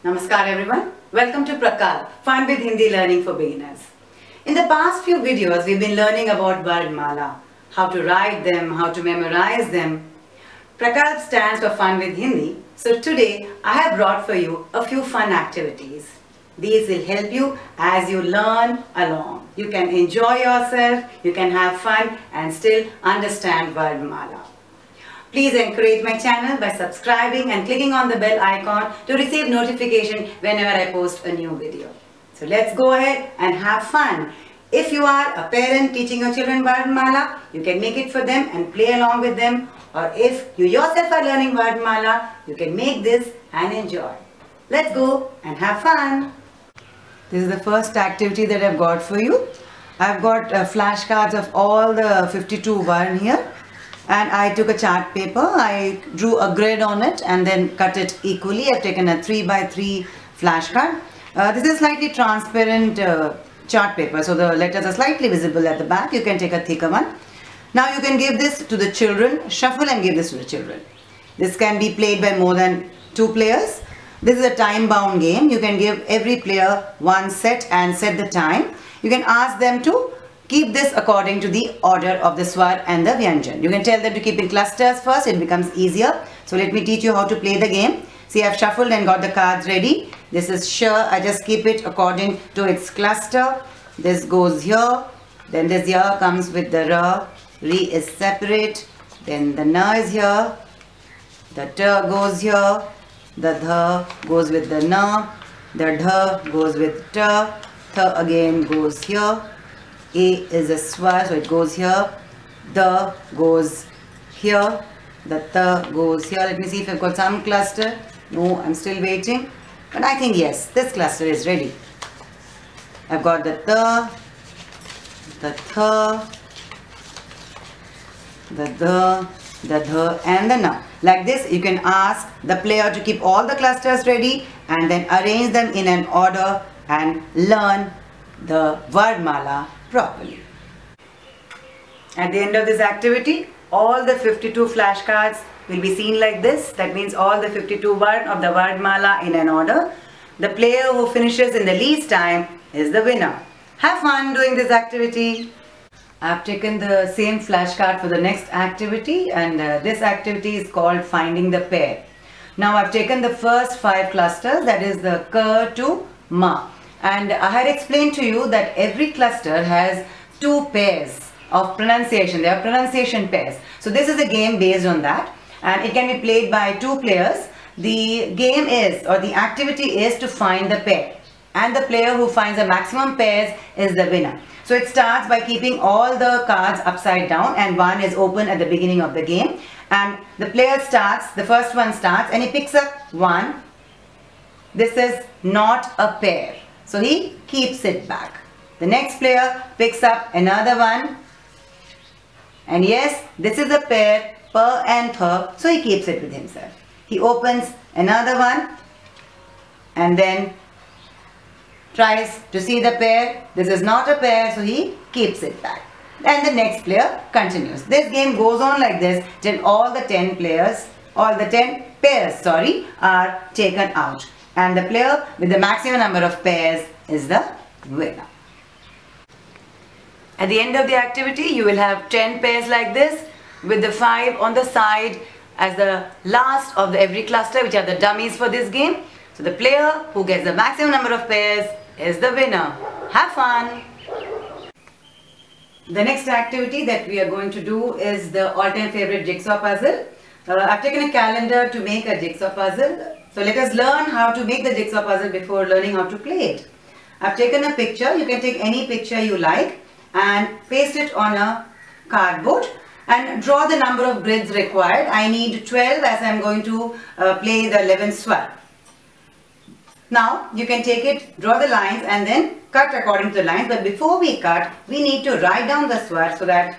Namaskar everyone. Welcome to Prakal, Fun with Hindi Learning for Beginners. In the past few videos, we've been learning about Vardmala, how to write them, how to memorize them. Prakal stands for Fun with Hindi. So today, I have brought for you a few fun activities. These will help you as you learn along. You can enjoy yourself, you can have fun and still understand Vardmala. Please encourage my channel by subscribing and clicking on the bell icon to receive notification whenever I post a new video. So let's go ahead and have fun. If you are a parent teaching your children Vardmala, you can make it for them and play along with them. Or if you yourself are learning Vardmala, you can make this and enjoy. Let's go and have fun. This is the first activity that I've got for you. I've got flashcards of all the 52 Varn here. And I took a chart paper, I drew a grid on it and then cut it equally. I've taken a 3x3 flashcard. This is slightly transparent chart paper, so the letters are slightly visible at the back. You can take a thicker one. Now you can give this to the children, shuffle and give this to the children. This can be played by more than 2 players. This is a time-bound game. You can give every player one set and set the time. You can ask them to keep this according to the order of the swar and the vyanjan. You can tell them to keep in clusters first, it becomes easier. So let me teach you how to play the game. See, I've shuffled and got the cards ready. This is sh, I just keep it according to its cluster. This goes here, then this here comes with the ra, re is separate, then the na is here, the ta goes here, the dha goes with the na, the dha goes with ta, tha again goes here. A is a swar, so it goes here. The goes here. The ta goes here. Let me see if I've got some cluster. No, I'm still waiting. But I think yes, this cluster is ready. I've got the ta, the tha, the dha and the na. Like this, you can ask the player to keep all the clusters ready and then arrange them in an order and learn the Vardmala properly. At the end of this activity, all the 52 flashcards will be seen like this. That means all the 52 Varn of the Vardmala in an order. The player who finishes in the least time is the winner. Have fun doing this activity. I've taken the same flashcard for the next activity, and this activity is called Finding the Pair. Now I've taken the first 5 clusters, that is the ka to ma. And I had explained to you that every cluster has 2 pairs of pronunciation. They are pronunciation pairs. So this is a game based on that, and it can be played by 2 players. The game is, or the activity is, to find the pair, and the player who finds the maximum pairs is the winner. So it starts by keeping all the cards upside down, and one is open at the beginning of the game, and the player starts, the first one starts, and he picks up 1. This is not a pair, so he keeps it back. The next player picks up another one, and yes, this is a pair, pa and tha, so he keeps it with himself. He opens another one and then tries to see the pair. This is not a pair, so he keeps it back. And the next player continues. This game goes on like this till all the 10 players, all the 10 pairs, are taken out. And the player with the maximum number of pairs is the winner. At the end of the activity, you will have 10 pairs like this, with the 5 on the side as the last of every cluster, which are the dummies for this game. So the player who gets the maximum number of pairs is the winner. Have fun! The next activity that we are going to do is the all-time favorite jigsaw puzzle. I've taken a calendar to make a jigsaw puzzle. So let us learn how to make the jigsaw puzzle before learning how to play it. I've taken a picture. You can take any picture you like and paste it on a cardboard and draw the number of grids required. I need 12 as I'm going to play the 11th swar. Now you can take it, draw the lines and then cut according to the lines. But before we cut, we need to write down the swar so that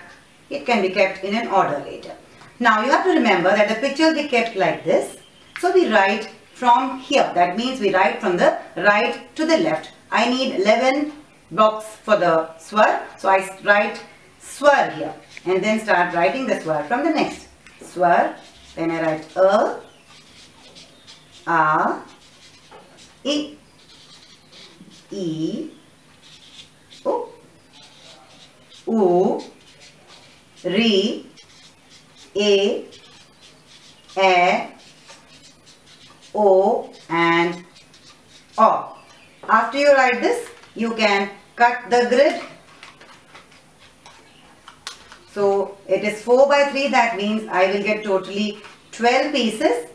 it can be kept in an order later. Now you have to remember that the picture will be kept like this. So we write from here. That means we write from the right to the left. I need 11 blocks for the swar. So I write swar here and then start writing the swar from the next. Swar, then I write a, I, E, O, U, Re, A, O and O. After you write this, you can cut the grid. So it is 4 by 3, that means I will get totally 12 pieces.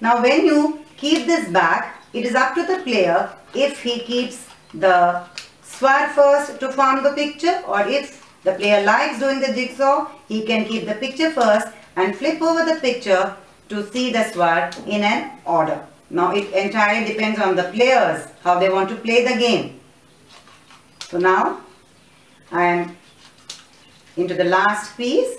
Now when you keep this back, it is up to the player if he keeps the sword first to form the picture, or if the player likes doing the jigsaw, he can keep the picture first and flip over the picture to see the sword in an order. Now it entirely depends on the players, how they want to play the game. So now I am into the last piece.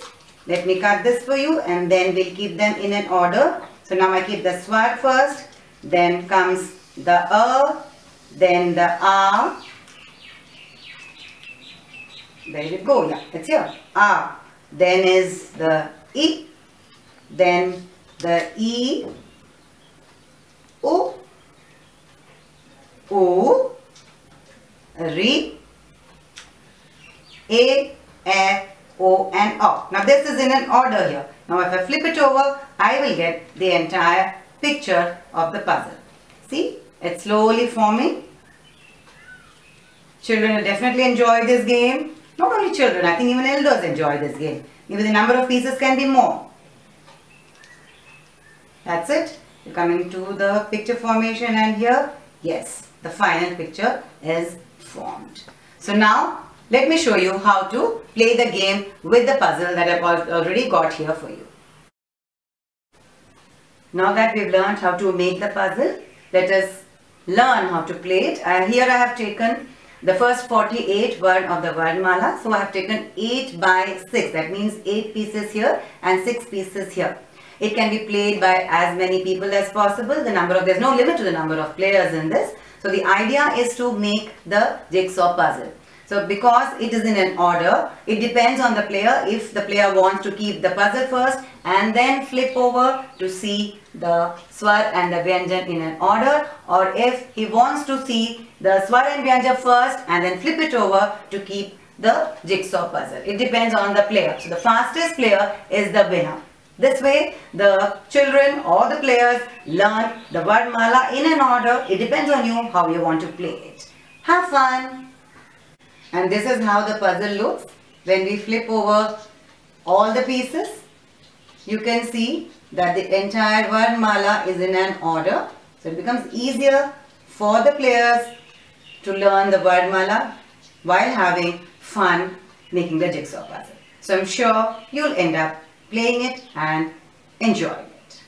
Let me cut this for you and then we'll keep them in an order. So now I keep the sword first, then comes the then the A. There you go, yeah, it's here. A. Then is the I, then the E, O, O, Re, A, O and O. Now this is in an order here. Now if I flip it over, I will get the entire picture of the puzzle. See, it's slowly forming. Children will definitely enjoy this game. Not only children, I think even elders enjoy this game. Maybe the number of pieces can be more. That's it. You're coming to the picture formation and here, yes, the final picture is formed. So now, let me show you how to play the game with the puzzle that I've already got here for you. Now that we've learned how to make the puzzle, let us learn how to play it. Here I have taken the first 48 word of the Vardmala. So I have taken 8 by 6. That means 8 pieces here and 6 pieces here. It can be played by as many people as possible. There's no limit to the number of players in this. So the idea is to make the jigsaw puzzle. So because it is in an order, it depends on the player if the player wants to keep the puzzle first and then flip over to see the swar and the vyanjan in an order, or if he wants to see the swar and vyanja first and then flip it over to keep the jigsaw puzzle. It depends on the player. So the fastest player is the winner. This way the children or the players learn the Vardmala in an order. It depends on you how you want to play it. Have fun! And this is how the puzzle looks. When we flip over all the pieces, you can see that the entire Vardmala is in an order. So it becomes easier for the players to learn the Vardmala while having fun making the jigsaw puzzle. So I'm sure you'll end up playing it and enjoying it.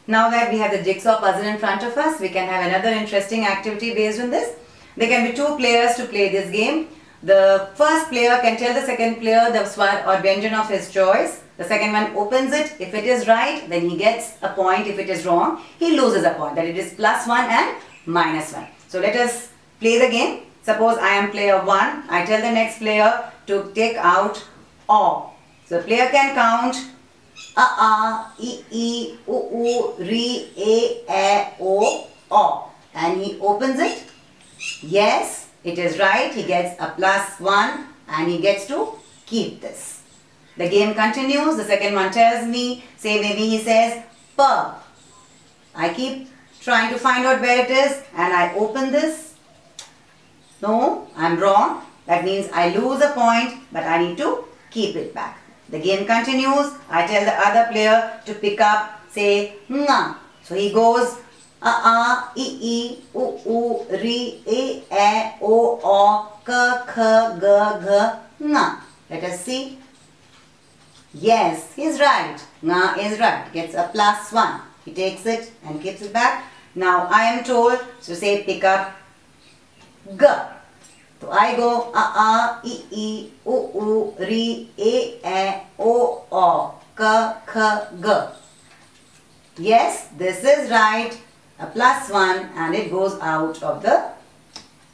Now that we have the jigsaw puzzle in front of us, we can have another interesting activity based on this. There can be 2 players to play this game. The first player can tell the second player the swar or vyanjan of his choice. The second one opens it. If it is right, then he gets a point. If it is wrong, he loses a point. That it is +1 and -1. So let us play the game. Suppose I am player 1. I tell the next player to take out O. So the player can count A, I, U, Re, A, O, O. And he opens it. Yes, it is right. He gets a +1 and he gets to keep this. The game continues. The second one tells me, say maybe he says P. I keep trying to find out where it is and I open this. No, I'm wrong. That means I lose a point, but I need to keep it back. The game continues. I tell the other player to pick up, say Nga. So he goes A, I, U, Re, A, O, K, K, G, Nga. Let us see. Yes, he's right. Nga is right. Gets a +1. He takes it and keeps it back. Now I am told to say pick up G. So I go A, I, U, Re, A, O, K, K, G. Yes, this is right. A +1 and it goes out of the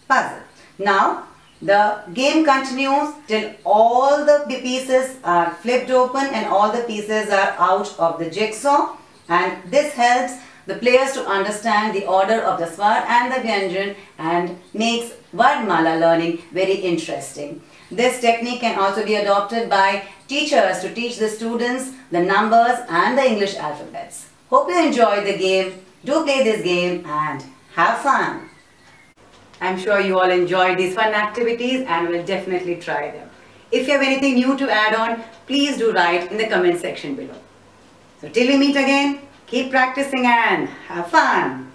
puzzle. Now the game continues till all the pieces are flipped open and all the pieces are out of the jigsaw, and this helps the players to understand the order of the swar and the vyanjan and makes Vardmala learning very interesting. This technique can also be adopted by teachers to teach the students the numbers and the English alphabets. Hope you enjoyed the game. Do play this game and have fun. I'm sure you all enjoyed these fun activities and will definitely try them. If you have anything new to add on, please do write in the comment section below. So till we meet again, keep practicing and have fun.